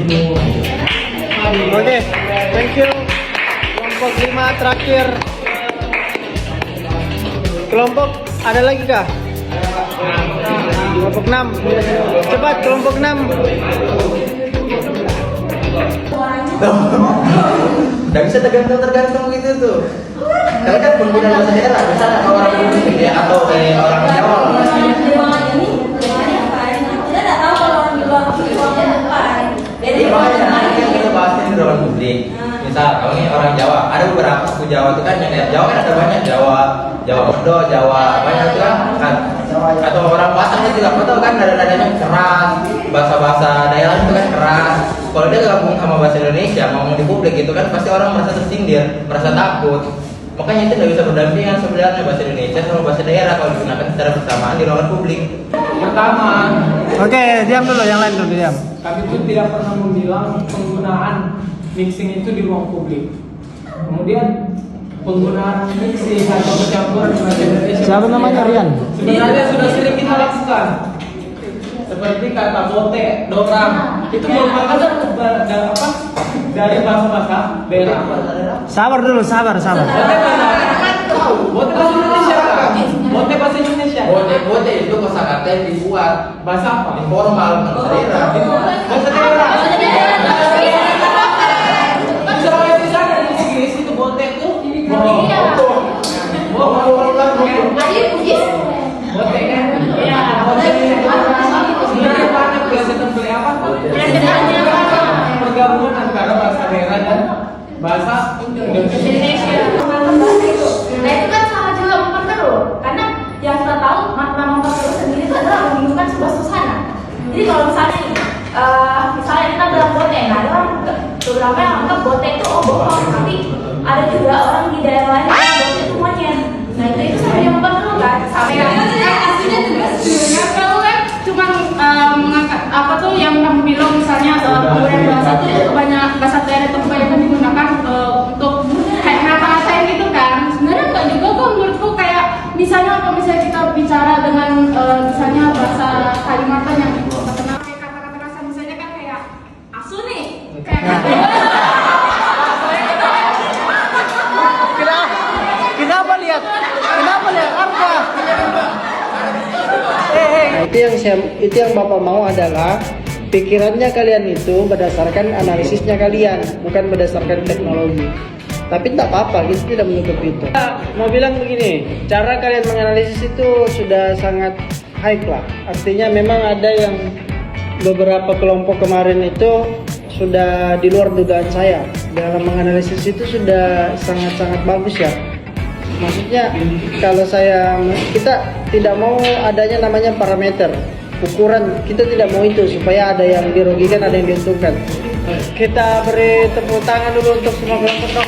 Oke, thank you. Kelompok 5 terakhir. Kelompok ada lagi kah? Kelompok 6. Cepat kelompok 6. Nggak bisa tergantung gitu tuh. Karena kan penggunaan bahasa daerah, misalnya orang Bugis ya atau orang Jawa. Jadi makanya yang kita bahas di ruang publik. Misal kalau ini orang Jawa, ada beberapa suku Jawa itu kan yang kayak Jawa kan ada banyak Jawa Ondo, Jawa banyak itu kan. Atau orang Batak itu juga tahu kan nada-nadanya keras, bahasa daerah itu kan keras. Kalau dia gabung sama bahasa Indonesia ngomong di publik itu kan pasti orang merasa tersindir, merasa takut. Makanya itu tidak bisa berdampingan sebenarnya bahasa Indonesia sama bahasa daerah kalau digunakan secara bersamaan di ruangan publik. Pertama, Oke, diam dulu, yang lain dulu diam. kami itu tidak pernah membilang penggunaan mixing itu di ruang publik. Kemudian penggunaan mixing atau percampuran bahasa Indonesia. Siapa namanya, Rian? Sebenarnya sudah sering kita lakukan. Seperti kata bote, dorang, itu merupakan dari bahasa daerah. Sabar dulu, sabar. Bote bahasa Indonesia kan? Bote bahasa Indonesia. Bote itu kosakata yang dibuat Bahasa apa? informal bahasa daerah. Bahasa daerah. Misalnya di sana di Inggris itu bote itu bohong. Bote kan? Sebenarnya banyak biasa tempat apa? Pergabungan antara bahasa daerah dan bahasa Indonesia. Nah itu kan sama juga memperkeruh, karena yang kita tahu makna memperkeruh sendiri itu adalah membingungkan sebuah suasana. Jadi kalau misalnya kita bilang bote, nah ada orang beberapa yang anggap bote itu bohong, tapi ada juga orang di daerah lain yang bote itu monyet. Nah itu sama yang memperkeruh kan? Sampai aslinya juga sebenarnya kalau kan cuma mengangkat apa tuh yang kamu bilang misalnya penggunaan bahasa itu banyak bahasa daerah itu kebanyakan digunakan untuk kayak ngata-ngatain gitu kan. Sebenarnya enggak juga kok menurutku, kayak misalnya kalau misalnya kita bicara dengan misalnya bahasa Kalimantan yang terkenal kayak kata-kata kasar misalnya kan kayak asu nih kayak Kenapa lihat apa? Itu yang Bapak mau adalah pikirannya kalian itu berdasarkan analisisnya kalian, bukan berdasarkan teknologi. Tapi tak apa-apa, kita tidak menutup itu. Mau bilang begini, cara kalian menganalisis itu sudah sangat high lah. Artinya memang ada yang beberapa kelompok kemarin itu sudah di luar dugaan saya. Dalam menganalisis itu sudah sangat-sangat bagus ya. Maksudnya kalau kita tidak mau adanya namanya parameter ukuran, kita tidak mau itu supaya ada yang dirugikan, ada yang diuntungkan. Kita beri tepuk tangan dulu untuk semua kelompok.